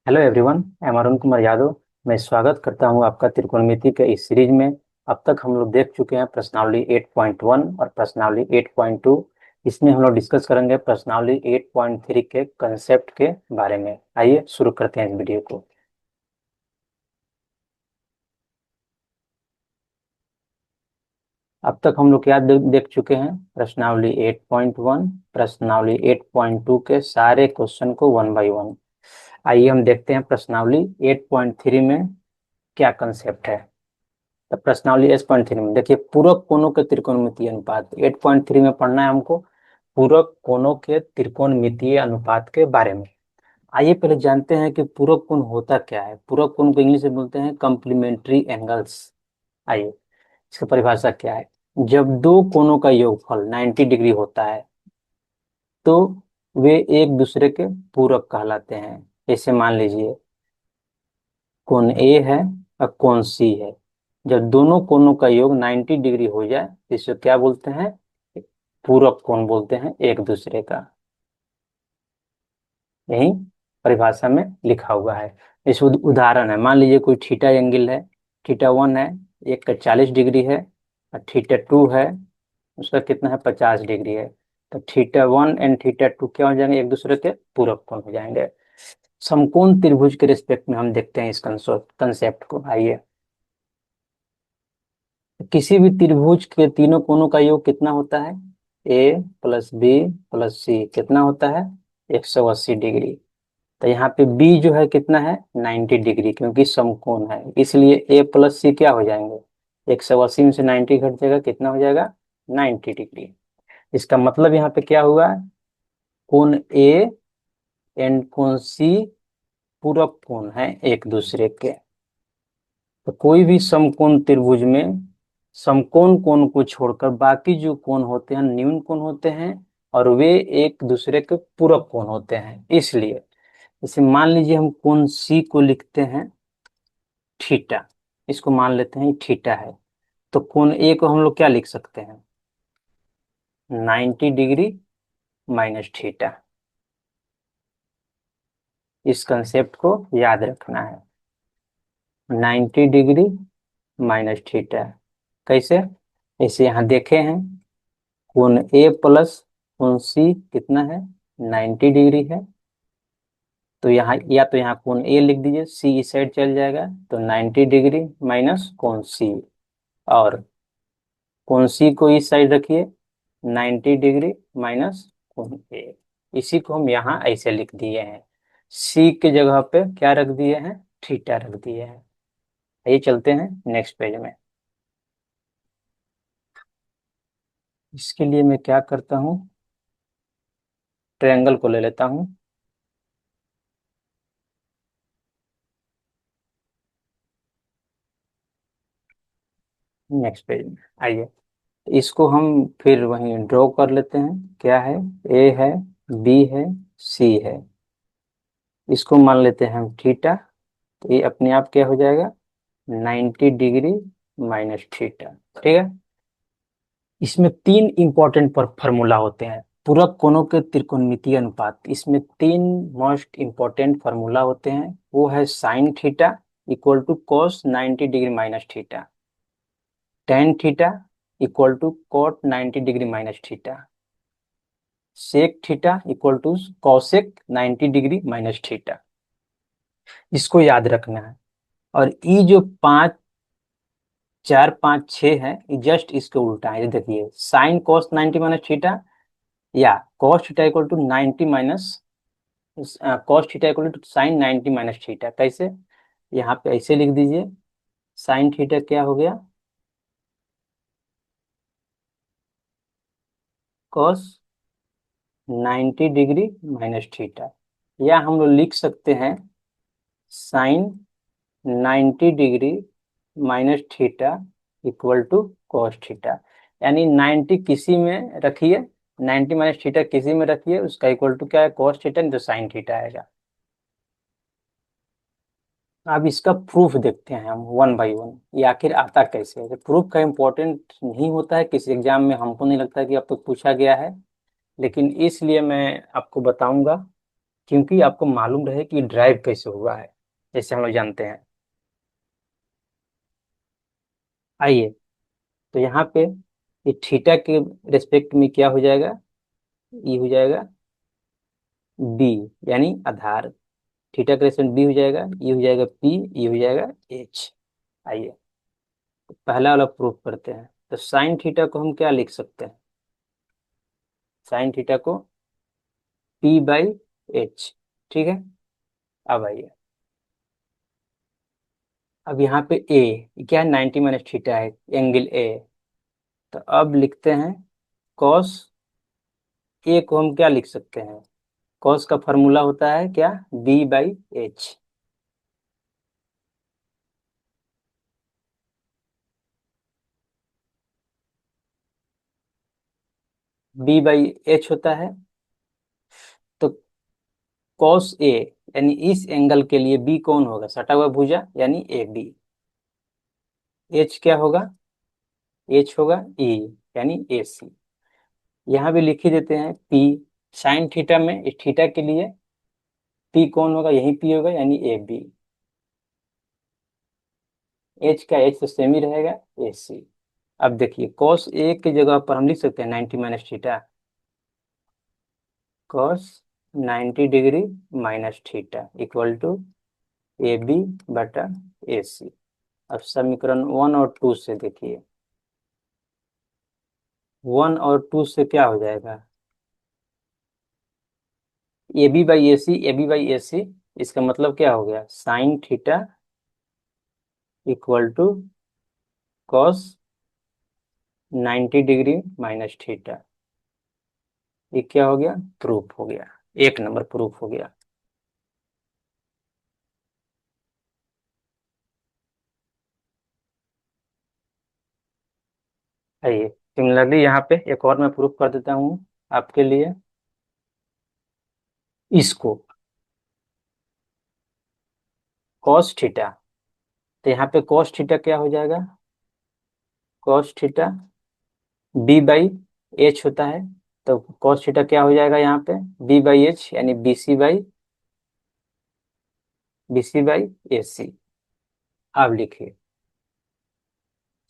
Hello everyone, मैं अरुण कुमार यादव। मैं स्वागत करता हूं आपका त्रिकोणमिति के इस सीरीज में। अब तक हम लोग देख चुके हैं प्रश्नावली 8.1 और प्रश्नावली 8.2। इसमें हम लोग डिस्कस करेंगे प्रश्नावली 8.3 के कंसेप्ट के बारे में। आइए शुरू करते हैं इस वीडियो को। अब तक हम लोग क्या देख चुके हैं? प्रश्नावली 8.1, प्रश्नावली 8.2 के सारे क्वेश्चन को वन बाय वन। आइए हम देखते हैं प्रश्नावली 8.3 में क्या कंसेप्ट है। तो प्रश्नावली 8.3 में देखिए, पूरक कोणों के त्रिकोणमितीय अनुपात 8.3 में पढ़ना है हमको। पूरक कोणों के त्रिकोणमितीय अनुपात के बारे में। आइए पहले जानते हैं कि पूरक कोण होता क्या है। पूरक कोण को इंग्लिश में बोलते हैं कॉम्प्लीमेंट्री एंगल्स। आइए, इसकी परिभाषा क्या है। जब दो कोणों का योगफल 90 डिग्री होता है तो वे एक दूसरे के पूरक कहलाते हैं। जैसे मान लीजिए कोण ए है और कोण सी है। जब दोनों कोणों का योग 90 डिग्री हो जाए तो इसे क्या बोलते हैं? पूरक कोण बोलते हैं एक दूसरे का। यही परिभाषा में लिखा हुआ है। इस उदाहरण है, मान लीजिए कोई थीटा एंगल है। थीटा 1 है, एक का 40 डिग्री है। और थीटा 2 है, उसका कितना है, 50 डिग्री है। तो थीटा 1 एंड थीटा 2 क्या हो जाएंगे? एक दूसरे के पूरक कोण हो जाएंगे। समकोण त्रिभुज के रिस्पेक्ट में हम देखते हैं इस कंसेप्ट को। आइए, किसी भी त्रिभुज के तीनों कोणों का योग कितना होता है? ए प्लस बी प्लस सी कितना होता है? 180 डिग्री। तो यहाँ पे बी जो है कितना है? 90 डिग्री, क्योंकि समकोण है इसलिए ए प्लस सी क्या हो जाएंगे? 180 में से 90 घट जाएगा, कितना हो जाएगा? 90 डिग्री। इसका मतलब यहाँ पे क्या हुआ? कोण ए एंड कोण सी पूरक कोण है एक दूसरे के। तो कोई भी समकोण त्रिभुज में समकोण कोण को छोड़कर बाकी जो कोण होते हैं न्यून कोण होते हैं, और वे एक दूसरे के पूरक कोण होते हैं। इसलिए जैसे मान लीजिए हम कोण सी को लिखते हैं थीटा। इसको मान लेते हैं थीटा है। तो कोण ए को हम लोग क्या लिख सकते हैं? 90 डिग्री माइनस थीटा। इस कंसेप्ट को याद रखना है। 90 डिग्री माइनस थीटा। कैसे? ऐसे यहाँ देखे हैं, कोण ए प्लस कोण सी कितना है? 90 डिग्री है। तो यहाँ या तो यहाँ कोण ए लिख दीजिए, सी इस साइड चल जाएगा, तो 90 डिग्री माइनस कोण सी। और कोण सी को इस साइड रखिए, 90 डिग्री माइनस कोण ए। इसी को हम यहाँ ऐसे लिख दिए हैं। सी के जगह पे क्या रख दिए हैं? थीटा रख दिए हैं। ये चलते हैं नेक्स्ट पेज में। इसके लिए मैं क्या करता हूँ, ट्रायंगल को ले लेता हूँ। नेक्स्ट पेज में आइए, इसको हम फिर वहीं ड्रॉ कर लेते हैं। क्या है? ए है, बी है, सी है। इसको मान लेते हैं हम थीटा। तो ये अपने आप क्या हो जाएगा? 90 डिग्री माइनस थीटा। ठीक है। इसमें तीन इंपॉर्टेंट पर फार्मूला होते हैं। पूरक कोणों के त्रिकोणमितीय अनुपात, इसमें तीन मोस्ट इंपॉर्टेंट फार्मूला होते हैं। वो है sine theta equal to cos 90 degree minus theta, tan theta equal to cot 90 degree minus theta, sec theta equal to cosec 90 degree minus theta. इसको याद रखना है। और ये जो पांच, चार, पांच, छह है, ये जस्ट इसके उल्टा है। ये देखिए, साइन कॉस 90 माइनस थीटा या cos theta equal to 90 minus cos theta equal to sine 90 minus theta. कैसे? यहाँ पे ऐसे लिख दीजिए, साइन थीटा क्या हो गया? Cos 90 degree minus theta. या हम लोग लिख सकते हैं sine 90 degree minus theta equal to cos theta. यानी 90 किसी में रखिए, 90 माइनस थीटा किसी में रखिए, उसका इक्वल टू क्या है? कॉस थीटा, नहीं तो साइन थीटा आएगा। अब इसका प्रूफ देखते हैं हम वन बाय वन, ये आखिर आता कैसे है। प्रूफ का इम्पोर्टेंट नहीं होता है किसी एग्जाम में, हमको नहीं लगता कि अब तक पूछा गया है, लेकिन इसलिए मैं आपको बताऊंगा क्योंकि आपको मालूम रहे कि ड्राइव कैसे हुआ है, जैसे हम लोग जानते हैं। आइए, तो यहाँ पे ये थीटा के रिस्पेक्ट में क्या हो जाएगा, ये हो जाएगा बी, यानी आधार। थीटा का रेस्पेक्ट बी हो जाएगा, ये हो जाएगा पी, ये हो जाएगा एच। आइए, तो पहला वाला प्रूफ करते हैं। तो साइन थीटा को हम क्या लिख सकते हैं, साइन थीटा को पी बाई एच। ठीक है, अब आइए, अब यहाँ पे ए क्या है, 90 माइनस थीटा है, एंगल ए। तो अब लिखते हैं कॉस ए को हम क्या लिख सकते हैं, कॉस का फॉर्मूला होता है क्या, B by H. B by H होता है। तो कॉस ए, यानी इस एंगल के लिए बी कौन होगा, सटा हुआ भुजा, यानी ए बी। एच क्या होगा, एच होगा ई, यानी ए सी। यहाँ भी लिख ही देते हैं पी। साइन थीटा में इस थीटा के लिए पी कौन होगा, यही पी होगा, यानी ए बी। एच का एच तो सेम ही रहेगा, ए सी। अब देखिए कॉस ए की जगह पर हम लिख सकते हैं 90 minus theta, cos 90 degree minus theta equal to A B बटा ए सी। अब समीकरण 1 और 2 से देखिए, 1 और 2 से क्या हो जाएगा, A B by A C, A B by A C. इसका मतलब क्या हो गया, sine theta equal to cos 90 degree minus theta. ये क्या हो गया, प्रूफ हो गया, 1 नंबर प्रूफ हो गया। आइए, सिमिलरली यहाँ पे एक और मैं प्रूफ कर देता हूँ आपके लिए, इसको कॉस थीटा। तो यहाँ पे कॉस थीटा क्या हो जाएगा, cos theta B by H होता है। तो कॉस थीटा क्या हो जाएगा यहाँ पे, बी बाई एच, यानी बी सी बाई ए सी। अब लिखिए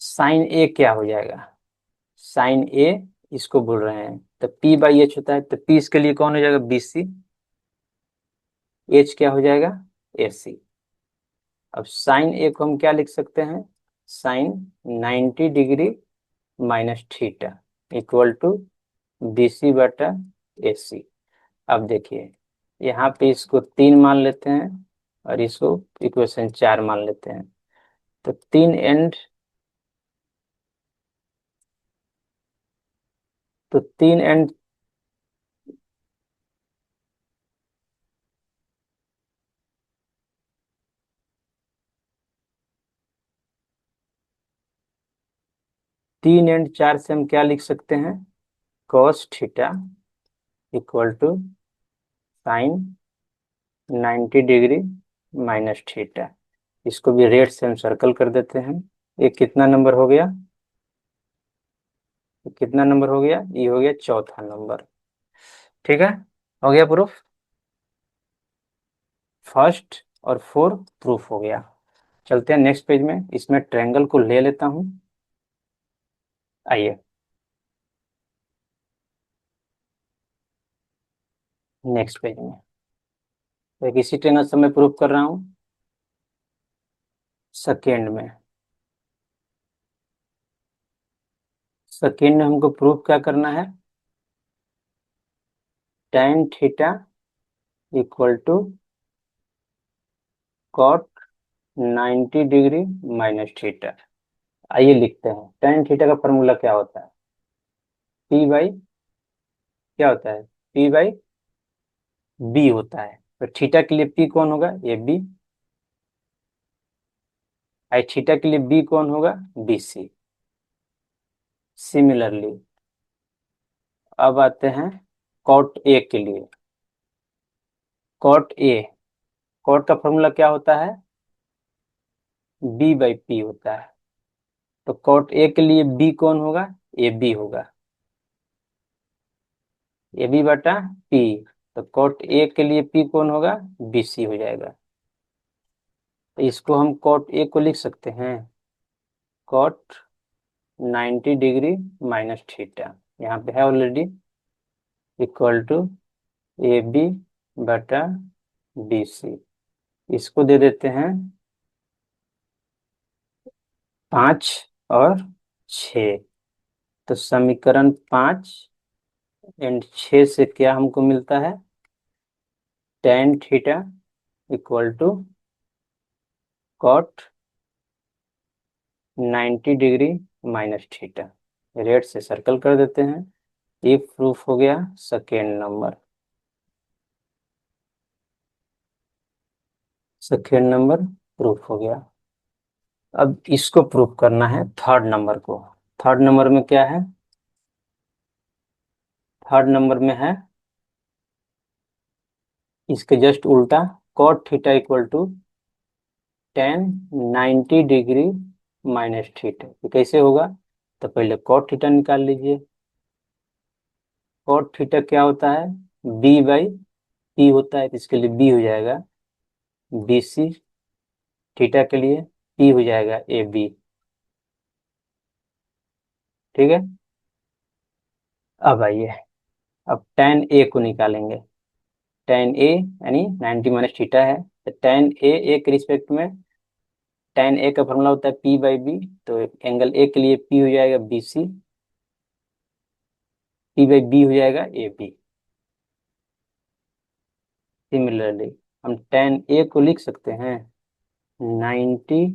साइन ए क्या हो जाएगा, साइन ए इसको बोल रहे हैं। तो पी बाई एच होता है, तो पी इसके लिए कौन हो जाएगा, बी सी। एच क्या हो जाएगा, ए सी। अब साइन ए को हम क्या लिख सकते हैं, sine 90 degree minus theta equal to B C बटा ए सी। अब देखिए यहाँ पे इसको 3 मान लेते हैं और इसको इक्वेशन 4 मान लेते हैं। तो तीन एंड 3 एंड 4 से हम क्या लिख सकते हैं, cos theta equal to sine 90 degree minus theta. इसको भी रेड से हम सर्कल कर देते हैं। ये कितना नंबर हो गया, ये कितना नंबर हो गया, ये हो गया चौथा नंबर। ठीक है, हो गया प्रूफ, फर्स्ट और फोर्थ प्रूफ हो गया। चलते हैं नेक्स्ट पेज में, इसमें ट्रायंगल को ले लेता हूं। आइए नेक्स्ट पेज में, तो एक इसी ट्रायंगल से मैं प्रूफ कर रहा हूं सेकेंड में। सेकेंड में हमको प्रूफ क्या करना है, tan theta equal to cot 90 degree minus theta. आइए लिखते हैं, tan थीटा का फॉर्मूला क्या होता है, पी बाई, क्या होता है, पी बाई बी होता है। तो थीटा के लिए पी कौन होगा, ए बी। आई थीटा के लिए बी कौन होगा, बी सी। सिमिलरली अब आते हैं कॉट ए के लिए, कॉट ए, कॉट का फॉर्मूला क्या होता है, बी बाई पी होता है। तो कॉट ए के लिए बी कौन होगा, ए बी होगा, ए बी बटा पी। तो कॉट ए के लिए पी कौन होगा, बी सी हो जाएगा। तो इसको हम कॉट ए को लिख सकते हैं कॉट 90 डिग्री माइनस थीटा, यहाँ पे है already, equal to A B बटा बी सी। इसको दे देते हैं 5 और 6। तो समीकरण 5 और 6 से क्या हमको मिलता है, tan theta equal to cot 90 degree minus theta. Red से सर्कल कर देते हैं। ये प्रूफ हो गया second number. Second number proof हो गया। अब इसको प्रूफ करना है थर्ड नंबर को। थर्ड नंबर में क्या है, थर्ड नंबर में है इसके जस्ट उल्टा, cot theta equal to tan 90 degree minus theta. ये कैसे होगा, तो पहले कॉट थीटा निकाल लीजिए। कॉट थीटा क्या होता है, बी बाई पी होता है, तो इसके लिए बी हो जाएगा बी सी, थीटा के लिए पी हो जाएगा ए बी। ठीक है। अब आइए, अब tan ए को निकालेंगे। tan ए यानी 90 माइनस थीटा है, तो tan ए के रिस्पेक्ट में tan ए का फॉर्मूला होता है पी बाई बी, तो एंगल ए के लिए पी हो जाएगा B C, P by B हो जाएगा ए बी। सिमिलरली हम tan ए को लिख सकते हैं 90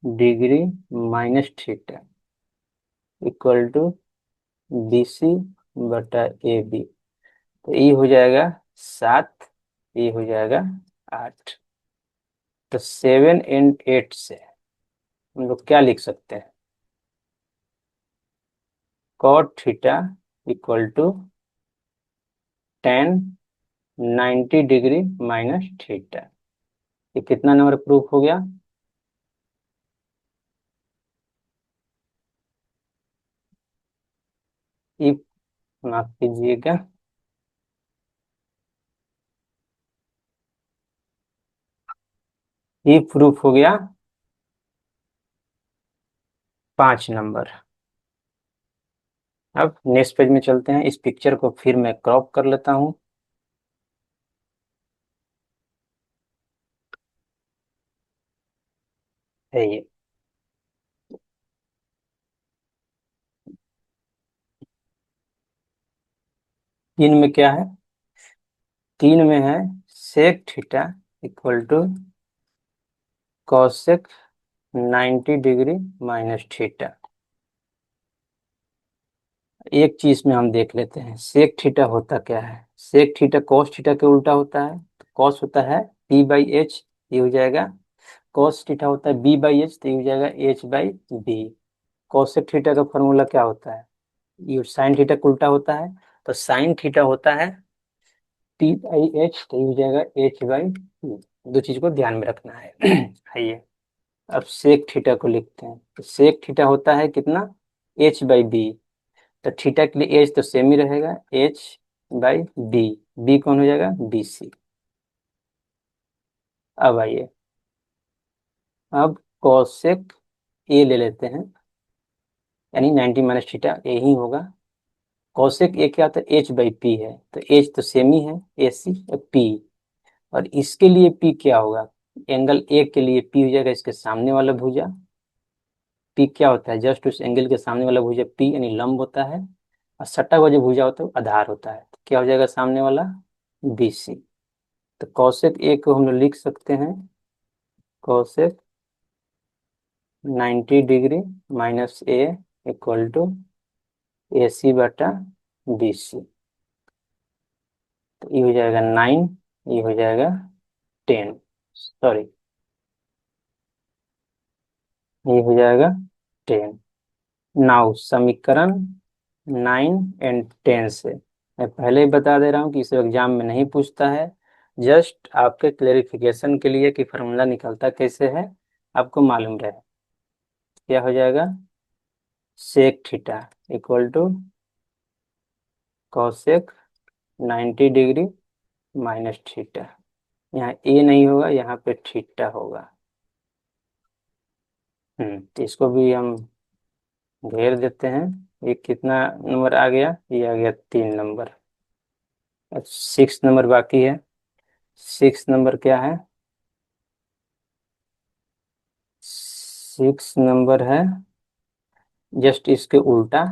degree minus theta equal to B C बटा ए बी। तो ये हो जाएगा 7, ये हो जाएगा 8। तो 7 और 8 से हम लोग क्या लिख सकते हैं, cot theta equal to tan 90 degree minus theta. ये कितना नंबर प्रूफ हो गया, ये माफ कीजिएगा, ये प्रूफ हो गया 5 नंबर। अब नेक्स्ट पेज में चलते हैं। इस पिक्चर को फिर मैं क्रॉप कर लेता हूँ। है ये, तीन में क्या है, तीन में है sec theta equal to cosec 90 degree minus theta. एक चीज में हम देख लेते हैं, सेक थीटा होता क्या है, सेक थीटा कॉस थीटा के उल्टा होता है। तो कॉस होता है पी बाई एच, ये हो जाएगा, कॉस थीटा होता है बी बाई एच, तो ये हो जाएगा H by B. Cosec theta का फॉर्मूला क्या होता है, ये साइन थीटा का उल्टा होता है, तो साइन थीटा होता है टी बाई एच, तो ये हो जाएगा एच बाई बी। दो चीज को ध्यान में रखना है। आइए अब सेक थीटा को लिखते हैं। तो सेक थीटा होता है कितना, एच बाई बी। तो थीटा के लिए एच तो सेम ही रहेगा, एच बाई बी। बी कौन हो जाएगा, बी सी। अब आइए, अब कॉसेक ए ले लेते हैं, यानी 90 माइनस थीटा ए ही होगा। कॉसेक ए क्या होता है, एच बाई पी है, तो एच तो सेम ही है, ए सी पी। और इसके लिए पी क्या होगा, एंगल ए के लिए पी हो जाएगा इसके सामने वाला भुजा। पी क्या होता है, जस्ट उस एंगल के सामने वाला भुजा पी यानी लंब होता है, और सटा हुआ जो भुजा होता है वो आधार होता है। तो क्या हो जाएगा सामने वाला, बी सी। तो कॉसेक ए को हम लोग लिख सकते हैं cosec 90 degree minus A equal to A C बटा बी सी। तो ये हो जाएगा 9, ये हो जाएगा 10, सॉरी ये हो जाएगा 10। नाउ समीकरण 9 और 10 से, मैं पहले ही बता दे रहा हूँ कि इसे एग्जाम में नहीं पूछता है, जस्ट आपके क्लेरिफिकेशन के लिए कि फार्मूला निकलता कैसे है आपको मालूम रहे। क्या हो जाएगा, sec theta equal to cosec 90 degree minus theta. यहाँ ए नहीं होगा, यहाँ पे थीटा होगा। तो इसको भी हम घेर देते हैं। ये कितना नंबर आ गया? ये आ गया 3 नंबर। अब 6 नंबर बाकी है। 6 नंबर क्या है? 6 नंबर है जस्ट इसके उल्टा,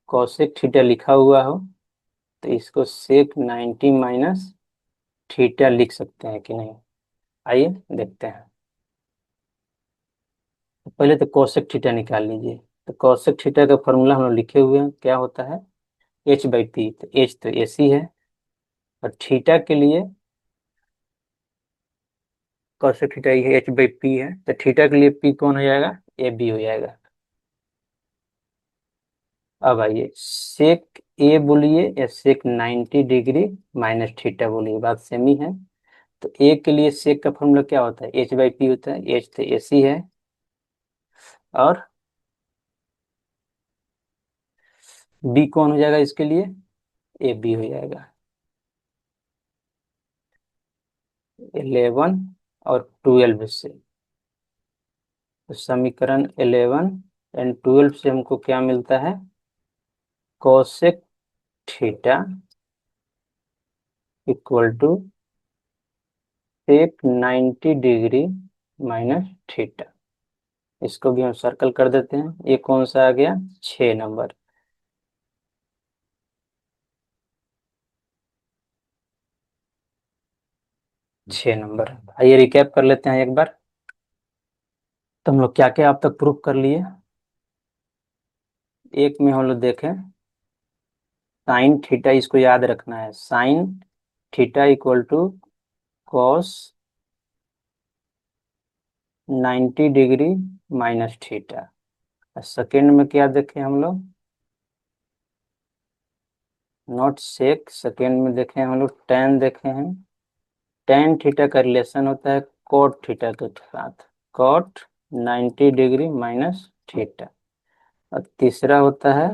कॉसेक थीटा लिखा हुआ हो तो इसको सेक 90 माइनस थीटा लिख सकते हैं कि नहीं? आइए देखते हैं। तो पहले तो कॉसेक थीटा निकाल लीजिए। तो कॉसेक थीटा का फॉर्मूला हम लोग लिखे हुए हैं, क्या होता है? h/p। तो h तो AC है, और थीटा के लिए कॉसेक थीटा ये h/p है, तो थीटा के लिए p कौन हो जाएगा? AB हो जाएगा। अब आइए, सेक ए बोलिए या सेक 90 डिग्री माइनस थीटा बोलिए, बात सेम ही है। तो ए के लिए सेक का फॉर्मूला क्या होता है? h/p होता है। h तो AC है, और b कौन हो जाएगा इसके लिए? AB हो जाएगा। 11 और 12 से, तो समीकरण 11 एंड 12 से हमको क्या मिलता है? Cosec theta equal to sec 90 degree minus theta. इसको भी हम सर्कल कर देते हैं। ये कौन सा आ गया? 6 नंबर। 6 नंबर। आइए रिकैप कर लेते हैं एक बार। तो हम लोग क्या क्या अब तक प्रूफ कर लिए? एक में हम लोग देखें, साइन थीटा, इसको याद रखना है। Sine theta equal to cos 90 degree minus theta. Second में क्या देखें हम लोग? नॉट सेक, सेकेंड में देखें हम लोग टेन देखे हैं। टेन थीटा का रिलेशन होता है कोट थीटा के साथ, कोट 90 डिग्री माइनस थीटा। और तीसरा होता है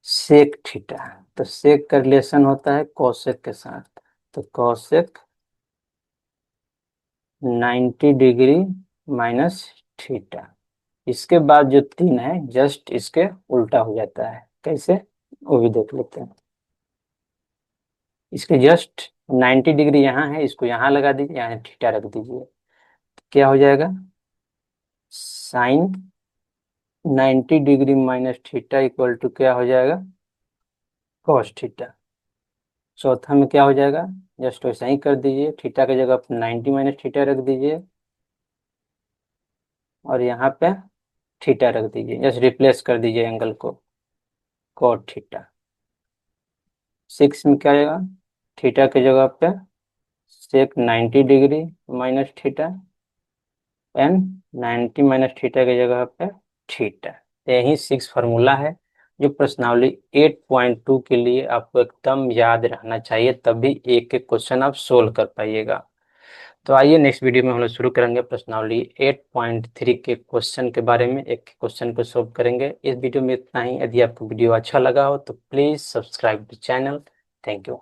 सेक थीटा, तो सेक का रिलेशन होता है कोसेक के साथ, तो कोसेक 90 डिग्री माइनस थीटा। इसके बाद जो 3 है जस्ट इसके उल्टा हो जाता है। कैसे? वो भी देख लेते हैं। इसके जस्ट 90 डिग्री यहाँ है, इसको यहाँ लगा दीजिए, यहाँ थीटा रख दीजिए, तो क्या हो जाएगा? Sine 90 degree minus theta equal to क्या हो जाएगा? Cos theta. चौथा में क्या हो जाएगा? जस्ट वैसा ही कर दीजिए, थीटा की जगह 90 माइनस थीटा रख दीजिए, और यहाँ पे थीटा रख दीजिए, जस्ट रिप्लेस कर दीजिए एंगल को, कॉट थीटा। 6 में क्या आएगा? थीटा की जगह पे सेक 90 डिग्री माइनस थीटा, एन 90 माइनस थीटा की जगह पे थीटा। यही 6 फार्मूला है जो प्रश्नावली 8.2 के लिए आपको एकदम याद रहना चाहिए, तभी एक एक क्वेश्चन आप सोल्व कर पाइएगा। तो आइए नेक्स्ट वीडियो में हम लोग शुरू करेंगे प्रश्नावली 8.3 के क्वेश्चन के बारे में। एक क्वेश्चन को सोल्व करेंगे। इस वीडियो में इतना ही। यदि आपको वीडियो अच्छा लगा हो तो please subscribe the channel. Thank you.